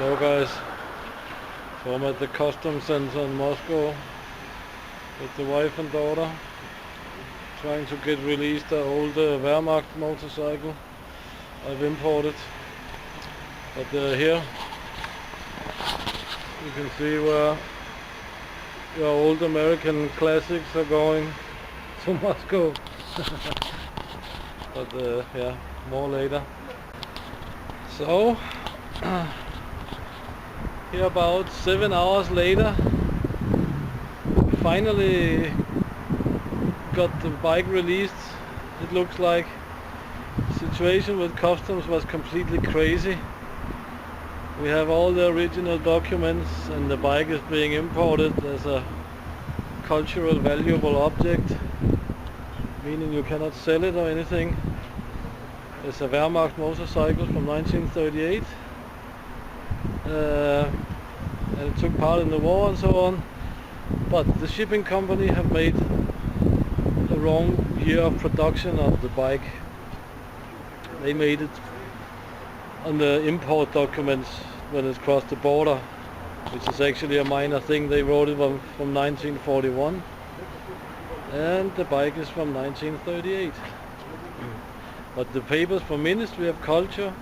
Hello guys, so I'm at the customs center in Moscow with the wife and daughter trying to get released the old Wehrmact motorcycle I've imported. But here you can see where your old American classics are going to Moscow. But yeah, more later. So here about 7 hours later, we finally got the bike released. It looks like the situation with customs was completely crazy. We have all the original documents and the bike is being imported as a cultural valuable object, meaning you cannot sell it or anything. It's a Wehrmacht motorcycle from 1938. And it took part in the war and so on, but the shipping company have made a wrong year of production of the bike. They made it on the import documents when it crossed the border, which is actually a minor thing. They wrote it from 1941 and the bike is from 1938. But the papers from Ministry of Culture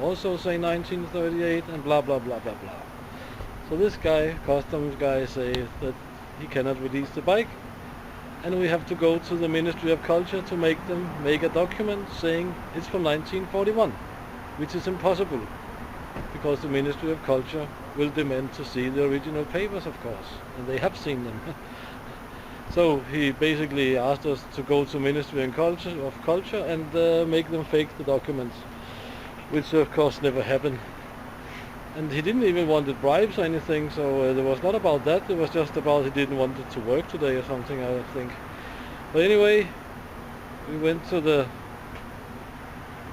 also say 1938 and blah blah blah blah blah. So this guy, customs guy, says that he cannot release the bike and we have to go to the Ministry of Culture to make them make a document saying it's from 1941, which is impossible because the Ministry of Culture will demand to see the original papers, of course, and they have seen them. So he basically asked us to go to Ministry of Culture and make them fake the documents, which of course never happened. And he didn't even want the bribes or anything, so it was not about that. It was just about he didn't want it to work today or something, I think. But anyway, we went to the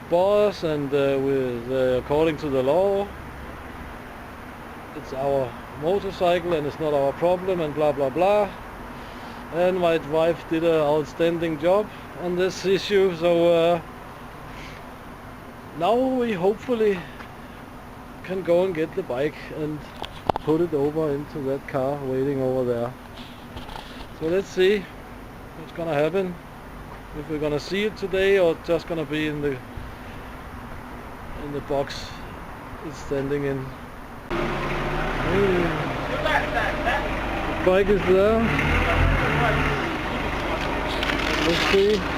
boss and according to the law, it's our motorcycle and it's not our problem and blah blah blah. And my wife did an outstanding job on this issue, so now we hopefully can go and get the bike and put it over into that car waiting over there. So let's see what's gonna happen, if we're gonna see it today or just gonna be in the box it's standing in. The bike is there. Let's see.